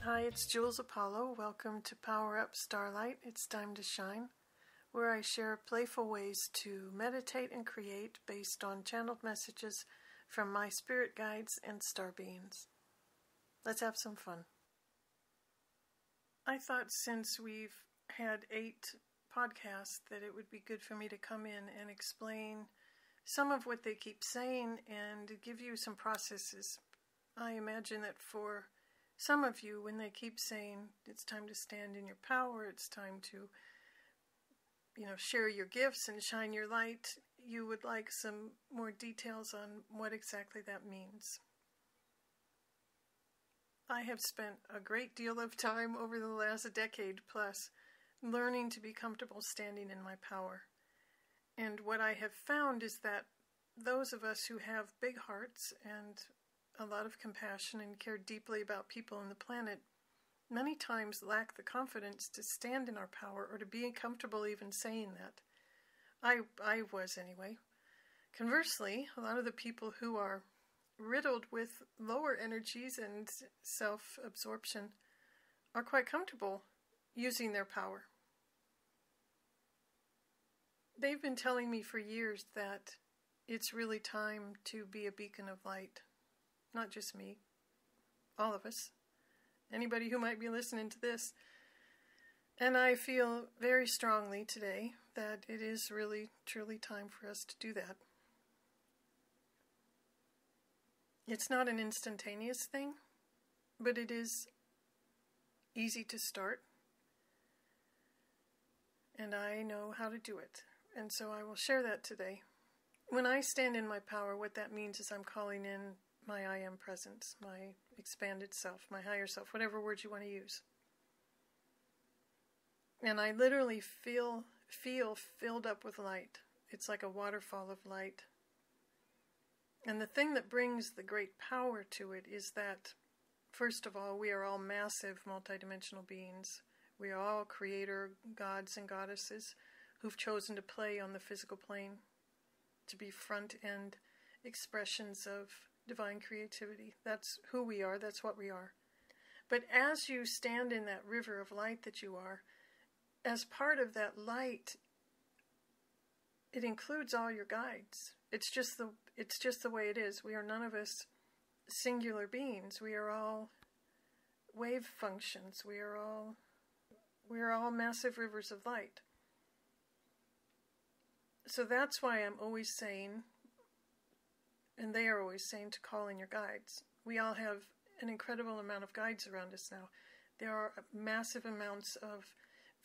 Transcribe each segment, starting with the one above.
Hi, it's Jules Apollo. Welcome to Power Up Starlight. It's time to shine, where I share playful ways to meditate and create based on channeled messages from my spirit guides and star beings. Let's have some fun. I thought since we've had 8 podcasts that it would be good for me to come in and explain some of what they keep saying and give you some processes. I imagine that for some of you, when they keep saying it's time to stand in your power, it's time to, share your gifts and shine your light, you would like some more details on what exactly that means. I have spent a great deal of time over the last decade plus learning to be comfortable standing in my power. And what I have found is that those of us who have big hearts and a lot of compassion and care deeply about people on the planet many times lack the confidence to stand in our power or to be comfortable even saying that. I was anyway. Conversely, a lot of the people who are riddled with lower energies and self-absorption are quite comfortable using their power. They've been telling me for years that it's really time to be a beacon of light. Not just me, all of us, anybody who might be listening to this. And I feel very strongly today that it is really, truly time for us to do that. It's not an instantaneous thing, but it is easy to start. And I know how to do it. And so I will share that today. When I stand in my power, what that means is I'm calling in my I am presence, my expanded self, my higher self, whatever word you want to use. And I literally feel filled up with light. It's like a waterfall of light. And the thing that brings the great power to it is that, first of all, we are all massive multidimensional beings. We are all creator gods and goddesses who've chosen to play on the physical plane, to be front-end expressions of divine creativity. That's who we are, that's what we are. But as you stand in that river of light that you are, as part of that light, it includes all your guides. It's just the way it is. We are none of us singular beings. We are all wave functions. We are all massive rivers of light. So that's why I'm always saying, and they are always saying, to call in your guides. We all have an incredible amount of guides around us now. There are massive amounts of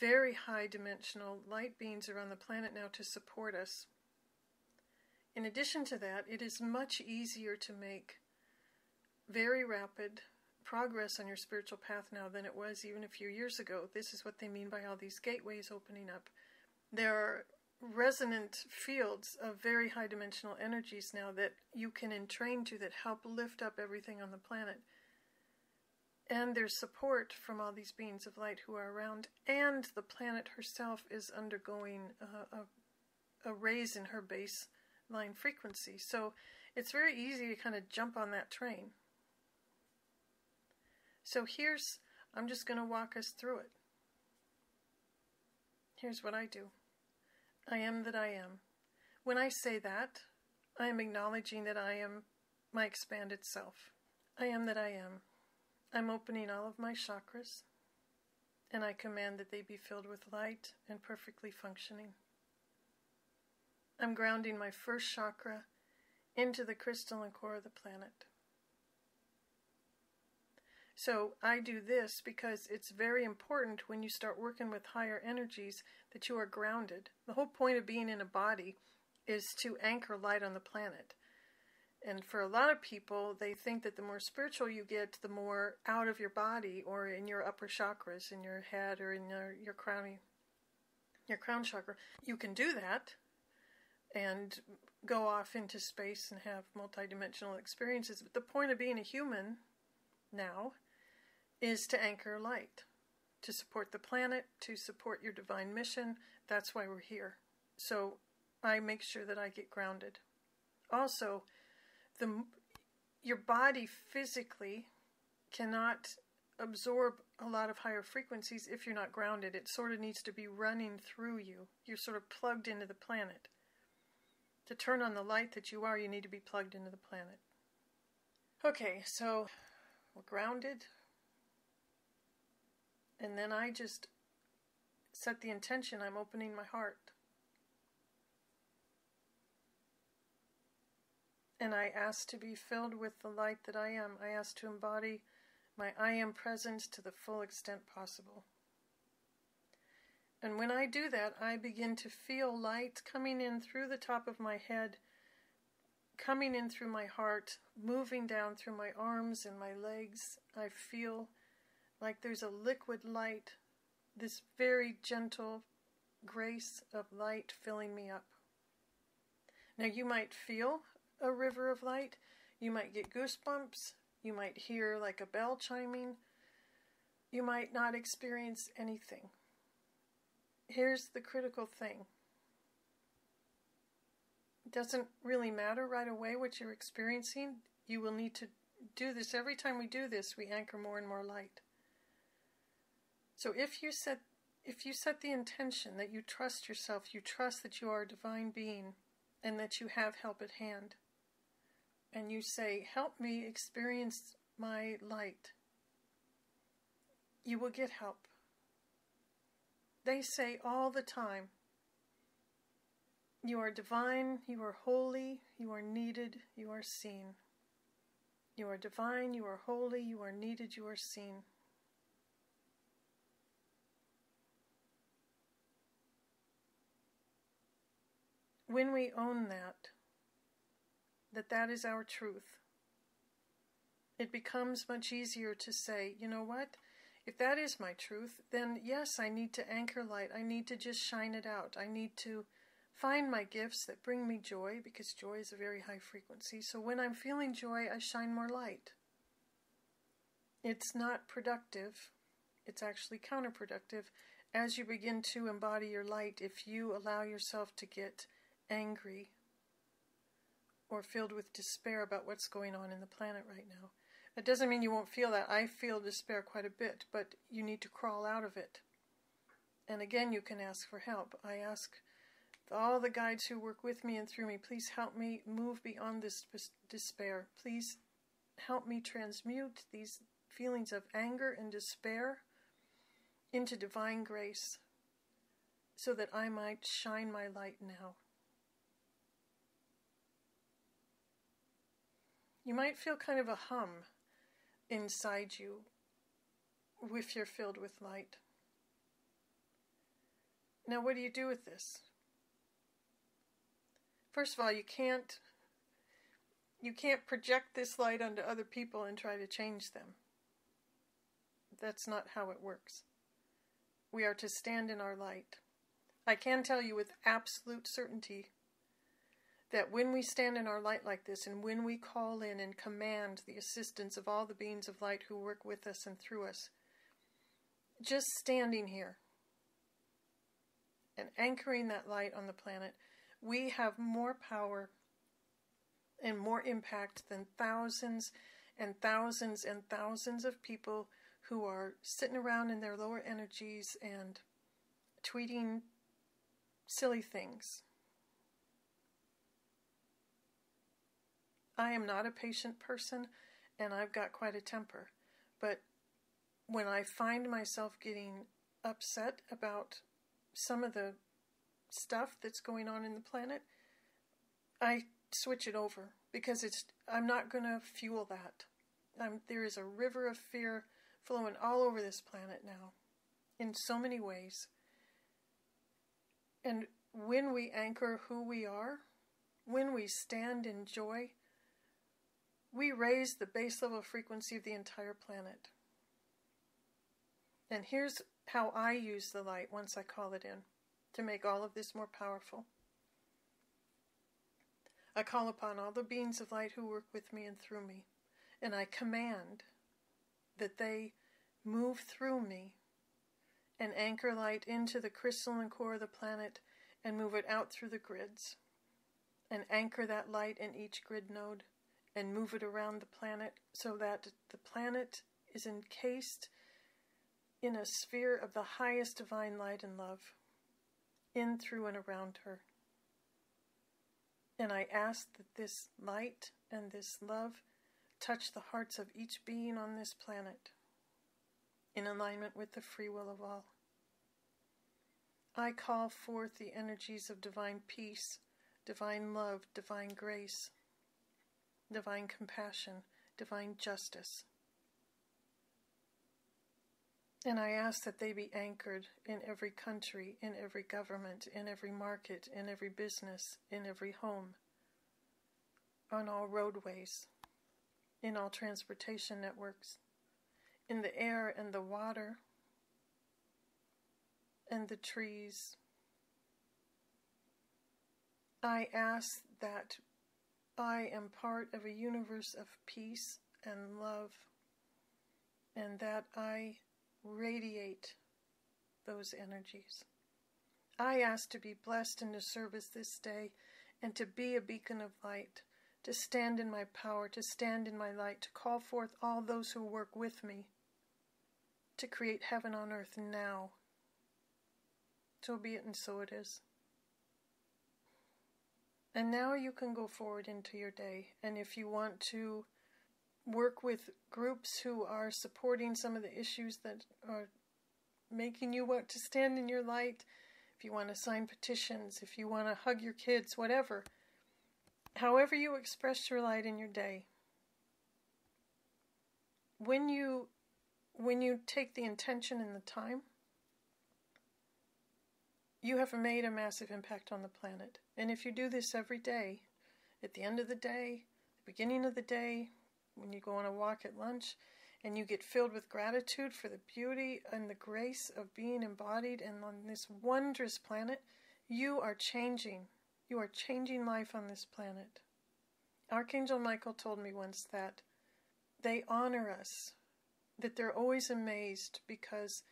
very high dimensional light beings around the planet now to support us. In addition to that, it is much easier to make very rapid progress on your spiritual path now than it was even a few years ago. This is what they mean by all these gateways opening up. There are resonant fields of very high dimensional energies now that you can entrain to that help lift up everything on the planet. And there's support from all these beings of light who are around, and the planet herself is undergoing a raise in her baseline frequency. So it's very easy to kind of jump on that train. So I'm just going to walk us through it. Here's what I do. I am that I am. When I say that, I am acknowledging that I am my expanded self. I am that I am. I'm opening all of my chakras, and I command that they be filled with light and perfectly functioning. I'm grounding my first chakra into the crystalline core of the planet. So I do this because it's very important when you start working with higher energies that you are grounded. The whole point of being in a body is to anchor light on the planet. And for a lot of people, they think that the more spiritual you get, the more out of your body or in your upper chakras, in your head or in your crown chakra. You can do that and go off into space and have multidimensional experiences. But the point of being a human now is to anchor light, to support the planet, to support your divine mission. That's why we're here. So I make sure that I get grounded. Also, your body physically cannot absorb a lot of higher frequencies if you're not grounded. It sort of needs to be running through you. You're sort of plugged into the planet. To turn on the light that you are, you need to be plugged into the planet. Okay, so we're grounded. And then I just set the intention, I'm opening my heart. And I ask to be filled with the light that I am. I ask to embody my I am presence to the full extent possible. And when I do that, I begin to feel light coming in through the top of my head, coming in through my heart, moving down through my arms and my legs. I feel like there's a liquid light, this very gentle grace of light filling me up. Now you might feel a river of light, you might get goosebumps, you might hear like a bell chiming, you might not experience anything. Here's the critical thing. It doesn't really matter right away what you're experiencing. You will need to do this. Every time we do this, we anchor more and more light. So if you set the intention that you trust yourself, you trust that you are a divine being and that you have help at hand, and you say, help me experience my light, you will get help. They say all the time, you are divine, you are holy, you are needed, you are seen. You are divine, you are holy, you are needed, you are seen. When we own that is our truth, it becomes much easier to say, you know what? If that is my truth, then yes, I need to anchor light. I need to just shine it out. I need to find my gifts that bring me joy, because joy is a very high frequency. So when I'm feeling joy, I shine more light. It's not productive. It's actually counterproductive as you begin to embody your light if you allow yourself to get angry or filled with despair about what's going on in the planet right now. That doesn't mean you won't feel that. I feel despair quite a bit, but you need to crawl out of it. And again, you can ask for help. I ask all the guides who work with me and through me, please help me move beyond this despair. Please help me transmute these feelings of anger and despair into divine grace so that I might shine my light now. You might feel kind of a hum inside you if you're filled with light. Now, what do you do with this? First of all, you can't project this light onto other people and try to change them. That's not how it works. We are to stand in our light. I can tell you with absolute certainty that when we stand in our light like this, and when we call in and command the assistance of all the beings of light who work with us and through us, just standing here and anchoring that light on the planet, we have more power and more impact than thousands and thousands and thousands of people who are sitting around in their lower energies and tweeting silly things. I am not a patient person, and I've got quite a temper. But when I find myself getting upset about some of the stuff that's going on in the planet, I switch it over, because I'm not going to fuel that. There is a river of fear flowing all over this planet now, in so many ways. And when we anchor who we are, when we stand in joy, we raise the base level frequency of the entire planet. And here's how I use the light once I call it in to make all of this more powerful. I call upon all the beings of light who work with me and through me, and I command that they move through me and anchor light into the crystalline core of the planet and move it out through the grids, and anchor that light in each grid node and move it around the planet so that the planet is encased in a sphere of the highest divine light and love, in, through, and around her. And I ask that this light and this love touch the hearts of each being on this planet, in alignment with the free will of all. I call forth the energies of divine peace, divine love, divine grace, divine compassion, divine justice. And I ask that they be anchored in every country, in every government, in every market, in every business, in every home, on all roadways, in all transportation networks, in the air and the water, and the trees. I ask that I am part of a universe of peace and love, and that I radiate those energies. I ask to be blessed in the service this day, and to be a beacon of light, to stand in my power, to stand in my light, to call forth all those who work with me, to create heaven on earth now. So be it, and so it is. And now you can go forward into your day, and if you want to work with groups who are supporting some of the issues that are making you want to stand in your light, if you want to sign petitions, if you want to hug your kids, whatever, however you express your light in your day, when you take the intention and the time, you have made a massive impact on the planet. And if you do this every day, at the end of the day, the beginning of the day, when you go on a walk at lunch, and you get filled with gratitude for the beauty and the grace of being embodied and on this wondrous planet, you are changing. You are changing life on this planet. Archangel Michael told me once that they honor us, that they're always amazed, because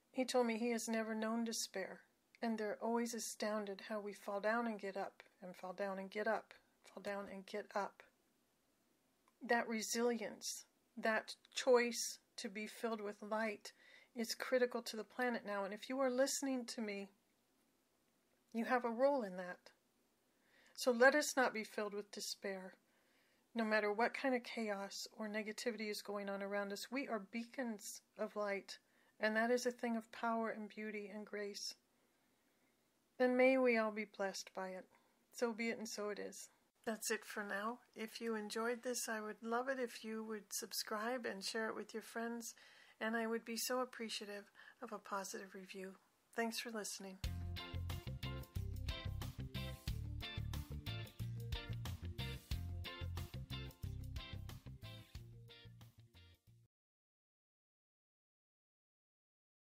he told me he has never known despair. And they're always astounded how we fall down and get up, and fall down and get up, fall down and get up. That resilience, that choice to be filled with light is critical to the planet now. And if you are listening to me, you have a role in that. So let us not be filled with despair. No matter what kind of chaos or negativity is going on around us, we are beacons of light. And that is a thing of power and beauty and grace. And may we all be blessed by it. So be it, and so it is. That's it for now. If you enjoyed this, I would love it if you would subscribe and share it with your friends. And I would be so appreciative of a positive review. Thanks for listening.